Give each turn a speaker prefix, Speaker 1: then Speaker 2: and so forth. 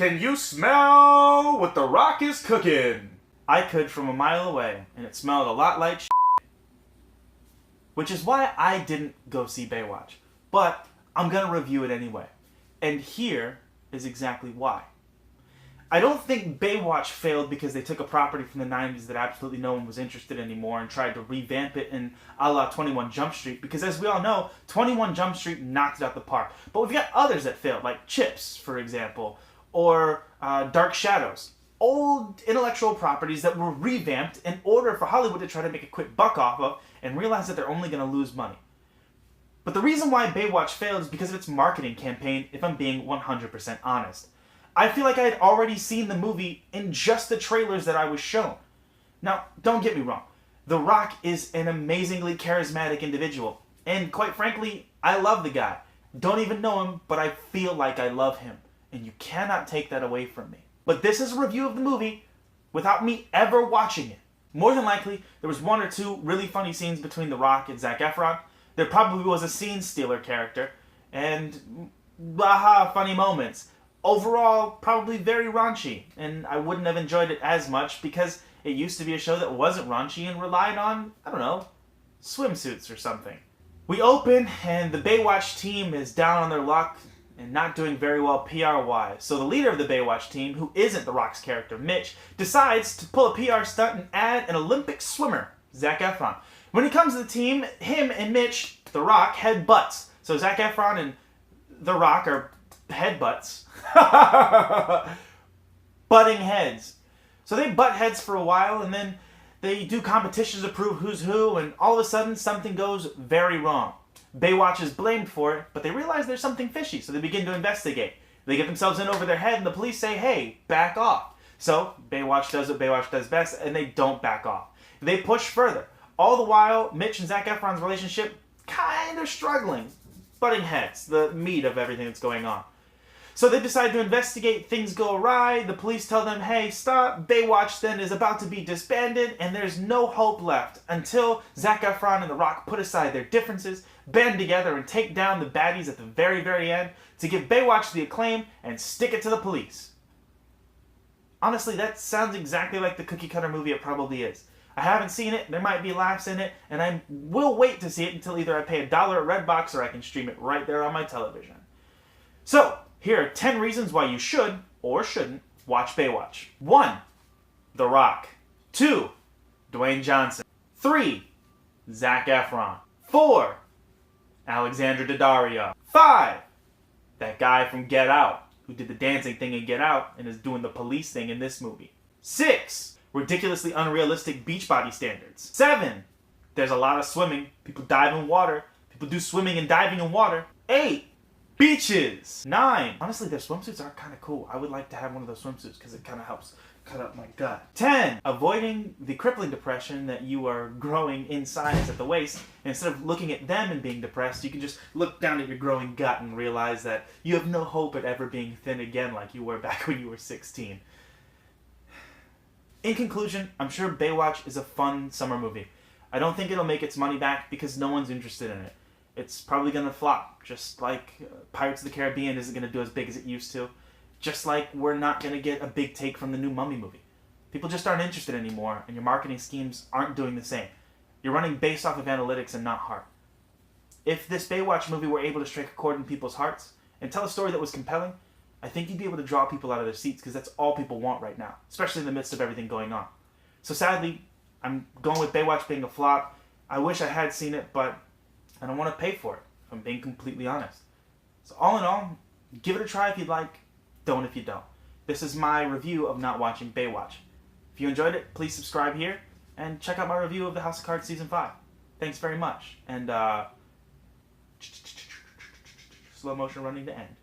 Speaker 1: Can you smell what The Rock is cooking? I could from a mile away, and it smelled a lot like shit. Which is why I didn't go see Baywatch. But I'm gonna review it anyway. And here is exactly why. I don't think Baywatch failed because they took a property from the 90s that absolutely no one was interested in anymore and tried to revamp it in a la 21 Jump Street, because as we all know, 21 Jump Street knocked it out the park. But we've got others that failed, like Chips, for example, or Dark Shadows. Old intellectual properties that were revamped in order for Hollywood to try to make a quick buck off of and realize that they're only going to lose money. But the reason why Baywatch failed is because of its marketing campaign, if I'm being 100% honest. I feel like I had already seen the movie in just the trailers that I was shown. Now, don't get me wrong. The Rock is an amazingly charismatic individual. And quite frankly, I love the guy. Don't even know him, but I feel like I love him. And you cannot take that away from me. But this is a review of the movie without me ever watching it. More than likely, there was one or two really funny scenes between The Rock and Zac Efron. There probably was a scene stealer character. And, funny moments. Overall, probably very raunchy, and I wouldn't have enjoyed it as much because it used to be a show that wasn't raunchy and relied on, I don't know, swimsuits or something. We open, and the Baywatch team is down on their luck and not doing very well PR-wise. So the leader of the Baywatch team, who isn't The Rock's character, Mitch, decides to pull a PR stunt and add an Olympic swimmer, Zac Efron. When he comes to the team, him and Mitch, The Rock, head butts. So Zac Efron and The Rock are headbutts. Butting heads. So they butt heads for a while, and then they do competitions to prove who's who, and all of a sudden something goes very wrong. Baywatch is blamed for it, but they realize there's something fishy, so they begin to investigate. They get themselves in over their head, and the police say, hey, back off. So Baywatch does what Baywatch does best, and they don't back off. They push further. All the while, Mitch and Zac Efron's relationship kind of struggling. Butting heads, the meat of everything that's going on. So they decide to investigate, things go awry, the police tell them, hey, stop, Baywatch then is about to be disbanded, and there's no hope left until Zac Efron and The Rock put aside their differences, band together, and take down the baddies at the very, very end to give Baywatch the acclaim and stick it to the police. Honestly, that sounds exactly like the cookie-cutter movie it probably is. I haven't seen it, there might be laughs in it, and I will wait to see it until either I pay $1 at Redbox or I can stream it right there on my television. So, here are 10 reasons why you should, or shouldn't, watch Baywatch. 1. The Rock. 2. Dwayne Johnson. 3. Zac Efron. 4. Alexandra Daddario. 5. That guy from Get Out, who did the dancing thing in Get Out and is doing the police thing in this movie. 6. Ridiculously unrealistic beach body standards. 7. There's a lot of swimming. People dive in water. People do swimming and diving in water. 8. Beaches. 9. Honestly, their swimsuits are kind of cool. I would like to have one of those swimsuits because it kind of helps cut up my gut. 10. Avoiding the crippling depression that you are growing in size at the waist. Instead of looking at them and being depressed, you can just look down at your growing gut and realize that you have no hope at ever being thin again like you were back when you were 16. In conclusion, I'm sure Baywatch is a fun summer movie. I don't think it'll make its money back because no one's interested in it. It's probably going to flop, just like Pirates of the Caribbean isn't going to do as big as it used to. Just like we're not going to get a big take from the new Mummy movie. People just aren't interested anymore, and your marketing schemes aren't doing the same. You're running based off of analytics and not heart. If this Baywatch movie were able to strike a chord in people's hearts and tell a story that was compelling, I think you'd be able to draw people out of their seats because that's all people want right now, especially in the midst of everything going on. So sadly, I'm going with Baywatch being a flop. I wish I had seen it, but I don't want to pay for it, if I'm being completely honest. So all in all, give it a try if you'd like, don't if you don't. This is my review of not watching Baywatch. If you enjoyed it, please subscribe here, and check out my review of the House of Cards Season 5. Thanks very much, and slow motion running to end.